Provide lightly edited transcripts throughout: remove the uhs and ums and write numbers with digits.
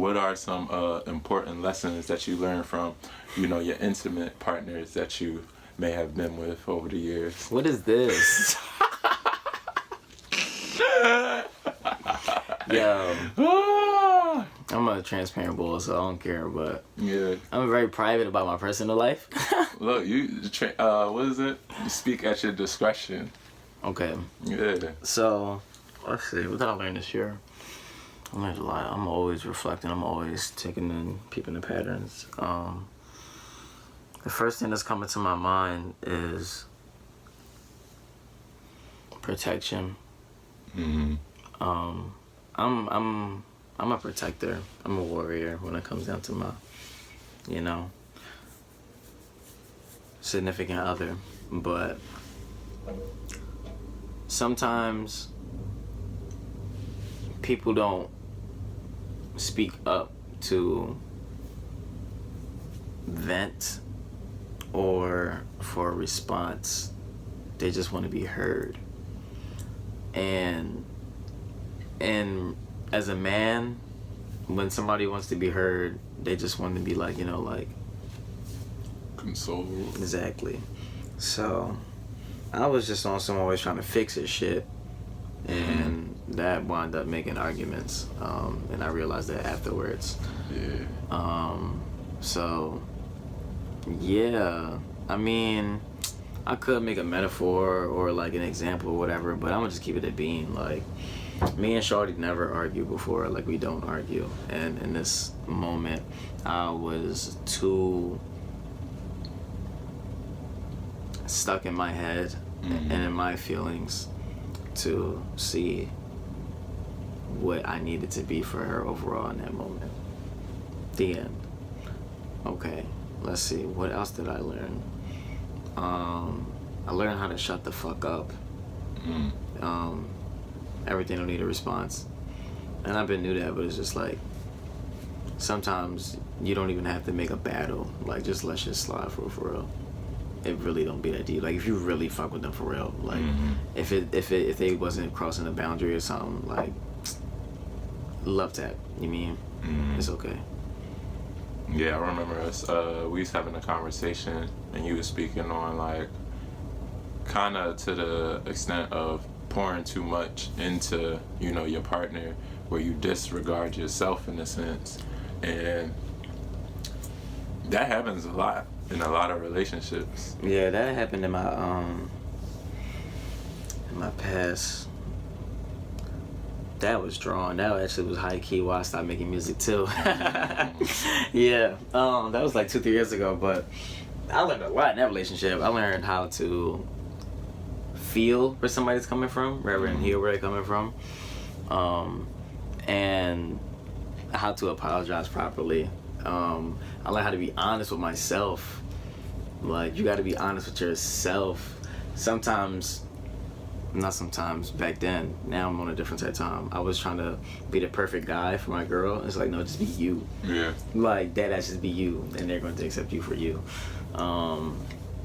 what are some important lessons that you learned from, your intimate partners that you may have been with over the years? What is this? Yo, I'm a transparent bull, so I don't care, but yeah, I'm very private about my personal life. Look, what is it? You speak at your discretion. Okay. Yeah. So, let's see, what did I learn this year? I learned a lot. I'm always reflecting. I'm always taking in, peeping the patterns. The first thing that's coming to my mind is protection. Mm-hmm. I'm a protector. I'm a warrior when it comes down to my, significant other. But sometimes people don't speak up to vent or for a response. They just want to be heard. And as a man, when somebody wants to be heard, they just want to be like, consoled. Exactly. So I was just on some always trying to fix his shit, and that wound up making arguments, and I realized that afterwards. Yeah. So yeah, I mean, I could make a metaphor or like an example or whatever, but I'm gonna just keep it at being like, me and Shorty never argued before. Like, we don't argue, and in this moment I was too stuck in my head and in my feelings to see what I needed to be for her overall in that moment. The end. Okay, let's see, what else did I learn? I learned how to shut the fuck up. Everything don't need a response, and I've been new to that, but it's just like sometimes you don't even have to make a battle. Like, just let shit slide for real. It really don't be that deep. Like, if you really fuck with them for real, like if they wasn't crossing a boundary or something, like, love tap. You mean it's okay. Yeah, I remember us. We was having a conversation, and you was speaking on like, kind of to the extent of pouring too much into your partner, where you disregard yourself in a sense, and that happens a lot in a lot of relationships. Yeah, that happened in my past. That was drawn. That actually was high key why I stopped making music too. Yeah, that was like 2-3 years ago. But I learned a lot in that relationship. I learned how to feel where somebody's coming from rather than hear where they're coming from, and how to apologize properly. I learned how to be honest with myself. Like, you got to be honest with yourself. Not sometimes, back then. Now I'm on a different type of time. I was trying to be the perfect guy for my girl. It's like, no, just be you. Yeah. Like, that just be you, and they're going to accept you for you.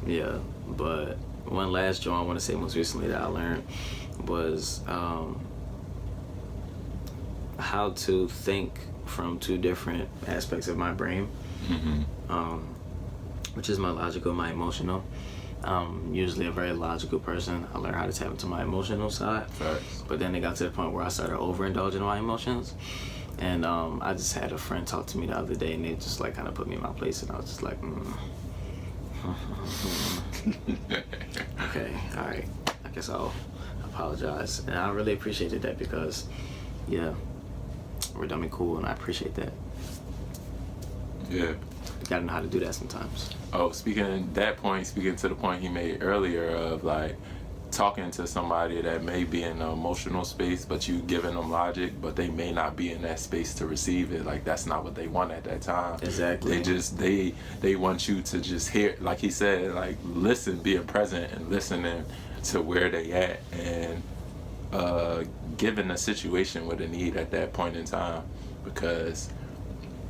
Yeah, but one last joint I want to say most recently that I learned was how to think from two different aspects of my brain, which is my logical, my emotional. Usually a very logical person. I learned how to tap into my emotional side. Facts. But then it got to the point where I started overindulging in my emotions. And I just had a friend talk to me the other day, and they just like kind of put me in my place, and I was just like, okay, all right, I guess I'll apologize. And I really appreciated that because, yeah, we're dumb and cool, and I appreciate that. Yeah. You gotta know how to do that sometimes. Oh, speaking to the point he made earlier of like talking to somebody that may be in an emotional space, but you giving them logic, but they may not be in that space to receive it. Like, that's not what they want at that time. Exactly. They want you to just hear, like he said, like, listen, being present and listening to where they at, and giving the situation what they need at that point in time. Because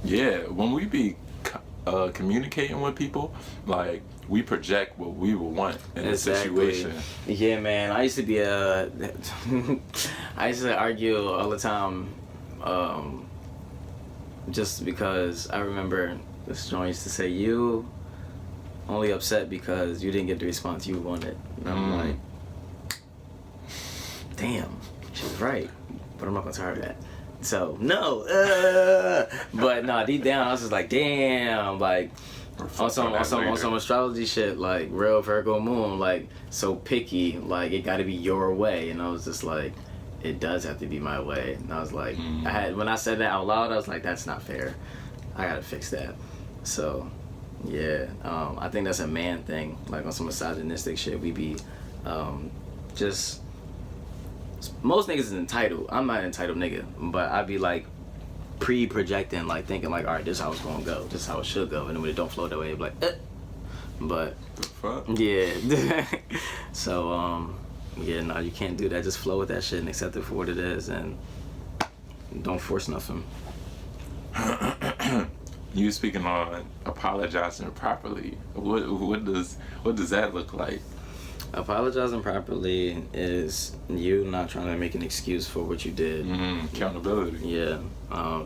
when we be communicating with people, like, we project what we would want in a situation. Yeah, man. I used to be I used to argue all the time just because I remember this joint used to say, you only upset because you didn't get the response you wanted. And I'm like, damn, she was right. But I'm not gonna tell her that. So, no. But no, deep down, I was just like, damn, like, on some astrology shit, like, real Virgo moon, like, so picky, like, it gotta be your way. And I was just like, it does have to be my way. And I was like, when I said that out loud, I was like, that's not fair. I gotta fix that. So, yeah, I think that's a man thing. Like, on some misogynistic shit, we be just... Most niggas is entitled. I'm not an entitled nigga, but I be like pre-projecting, like thinking like, all right, this is how it's gonna go, this is how it should go, and then when it don't flow that way, it be like, But the fuck? Yeah. So yeah, no, you can't do that. Just flow with that shit and accept it for what it is, and don't force nothing. You speaking on apologizing properly. What does that look like? Apologizing properly is you not trying to make an excuse for what you did. Accountability. Yeah.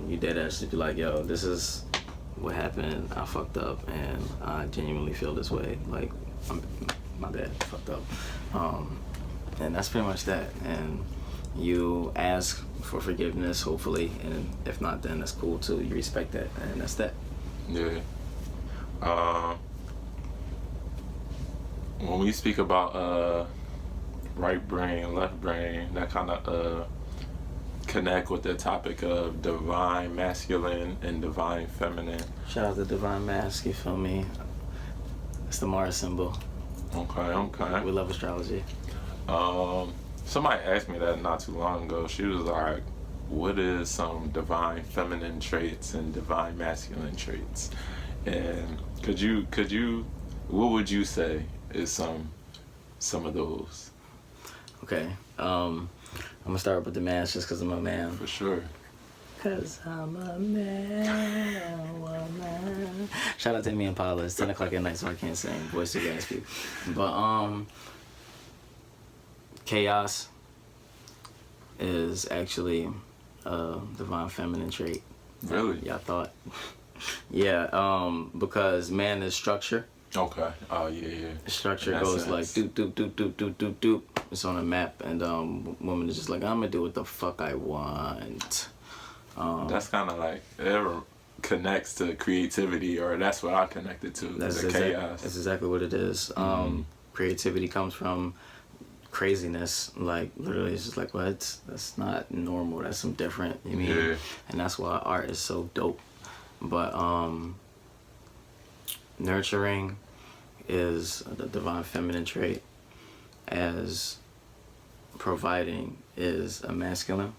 You dead actually be like, yo, this is what happened. I fucked up, and I genuinely feel this way. Like, my bad, fucked up. And that's pretty much that. And you ask for forgiveness, hopefully, and if not, then that's cool too. You respect that, and that's that. Yeah. When we speak about right brain, left brain, that kind of connect with the topic of divine masculine and divine feminine. Shout out to Divine Mask, you feel me? It's the Mars symbol. Okay. We love astrology. Somebody asked me that not too long ago. She was like, what is some divine feminine traits and divine masculine traits? And could you what would you say is some of those? Okay. I'm gonna start with the man just because I'm a man. For sure. Cause I'm a man, woman. Shout out to Amy Impala. It's 10 o'clock at night, so I can't sing. Voice too gaspy. But chaos is actually a divine feminine trait. Really? Yeah, I thought. Yeah, because man is structure. Okay. Oh yeah. Structure goes sense. like doop doop doop doop doop doop doop. It's on a map, and woman is just like, I'm gonna do what the fuck I want. That's kind of like it connects to creativity, or that's what I connected to. That's the chaos. That's exactly what it is. Creativity comes from craziness. Like literally, it's just like, what? That's not normal. That's some different. You mean? Yeah. And that's why art is so dope. But nurturing is the divine feminine trait, as providing is a masculine.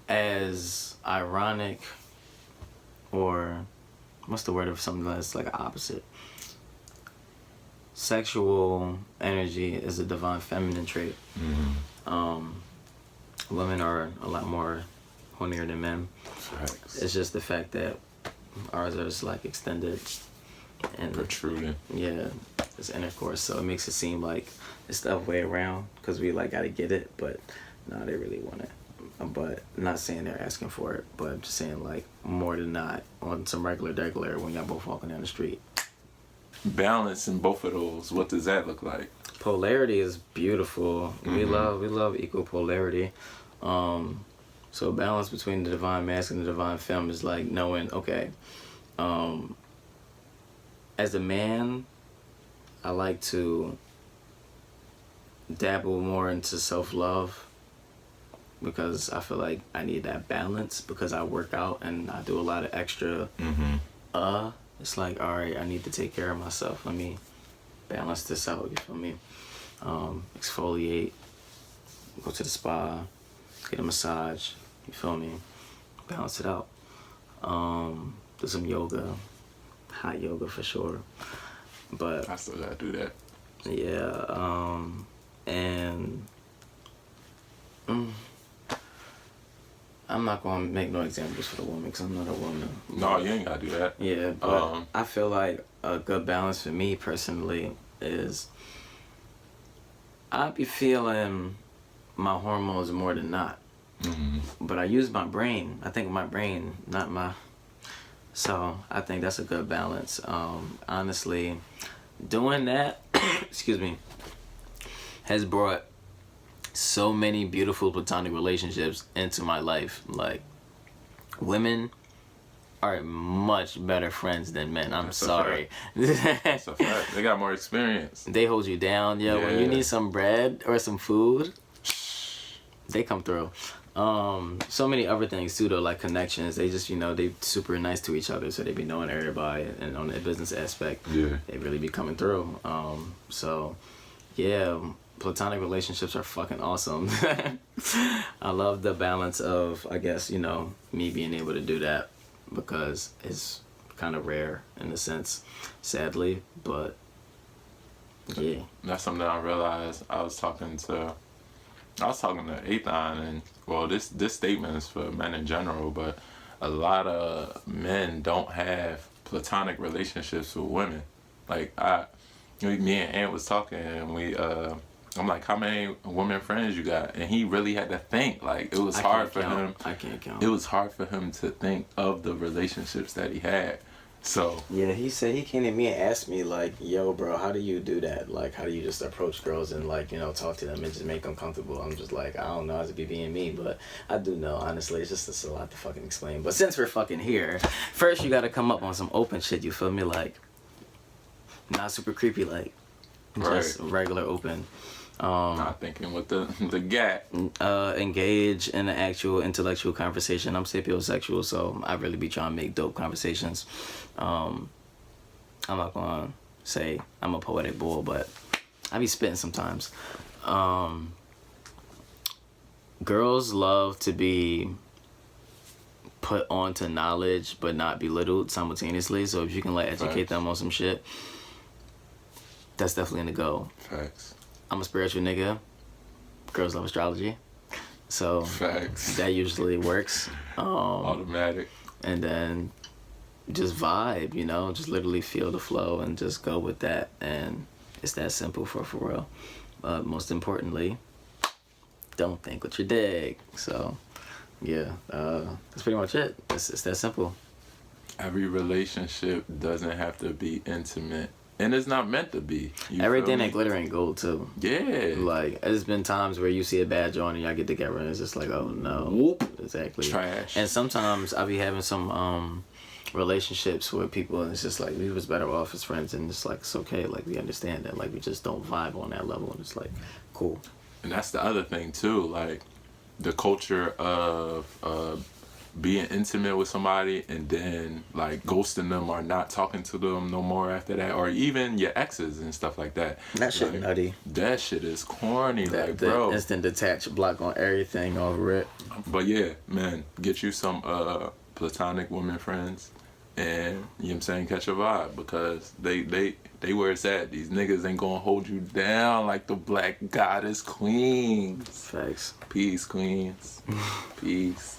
As ironic, or what's the word of something that's like opposite? Sexual energy is a divine feminine trait. Women are a lot more hornier than men. Facts. It's just the fact that ours is like extended and Protruding. yeah, it's intercourse, so it makes it seem like it's the other way around because we like gotta get it, but no, they really want it. But not saying they're asking for it, but I'm just saying like more than not on some regular when y'all both walking down the street. Balance in both of those. What does that look like? Polarity is beautiful. We love equal polarity. So balance between the divine masculine and the divine femme is like knowing, okay, as a man, I like to dabble more into self-love because I feel like I need that balance because I work out and I do a lot of extra it's like, all right, I need to take care of myself. Let me balance this out, you feel me? Exfoliate, go to the spa, get a massage, you feel me? Balance it out. Do some yoga, hot yoga for sure. But I still gotta do that. yeah, and I'm not gonna make no examples for the woman because I'm not a woman. No, you ain't gotta do that. Yeah, but I feel like a good balance for me personally is I be feeling my hormones more than not. But I use my brain. I think my brain, not my. So I think that's a good balance. Honestly, doing that, excuse me, has brought so many beautiful platonic relationships into my life. Like, women are much better friends than men. I'm sorry. That's a fact. They got more experience. They hold you down, yo. When you Yeah. need some bread or some food, they come through. So many other things too, though, like connections. They just, they super nice to each other, so they be knowing everybody, and on the business aspect, Yeah. they really be coming through. So yeah, platonic relationships are fucking awesome. I love the balance of, I guess, me being able to do that, because it's kind of rare in a sense, sadly, but yeah. That's something I realized. I was talking to Athon, and well, this statement is for men in general, but a lot of men don't have platonic relationships with women. Like me and Ant was talking, and I'm like, how many women friends you got? And he really had to think. Like, it was hard for him. I can't count. It was hard for him to think of the relationships that he had. So yeah, he said, he came to me and asked me, like, yo, bro, how do you do that? Like, how do you just approach girls and, like, talk to them and just make them comfortable? I'm just like, I don't know how to be being me, but I do know, honestly. It's a lot to fucking explain. But since we're fucking here, first you gotta come up on some open shit, you feel me? Like, not super creepy, like, just regular open. not thinking with the gap. Engage in an actual intellectual conversation. I'm sapiosexual, so I really be trying to make dope conversations. I'm not gonna say I'm a poetic bull, but I be spitting sometimes. Girls love to be put onto knowledge but not belittled simultaneously, so if you can, like, educate them on some shit, that's definitely in the go. Facts. I'm a spiritual nigga. Girls love astrology. So Facts. that usually works. Automatic. And then just vibe, just literally feel the flow and just go with that. And it's that simple for real. But most importantly, don't think with your dick. So yeah, that's pretty much it. It's that simple. Every relationship doesn't have to be intimate. And it's not meant to be. Everything that glitter ain't gold too. Yeah. Like, there's been times where you see a bad joint and y'all get together and it's just like, oh no. Whoop. Exactly. Trash. And sometimes I be having some relationships with people and it's just like, we was better off as friends, and it's like, it's okay, like, we understand that, like, we just don't vibe on that level, and it's like, cool. And that's the other thing too, like the culture of being intimate with somebody and then like ghosting them or not talking to them no more after that, or even your exes and stuff like that. That shit like, nutty. That shit is corny, like, The bro. instant detach block on everything over it. But yeah, man, get you some platonic women friends, and you know what I'm saying, catch a vibe, because they where it's at. These niggas ain't gonna hold you down like the Black Goddess queens. Facts. Peace, queens. Peace.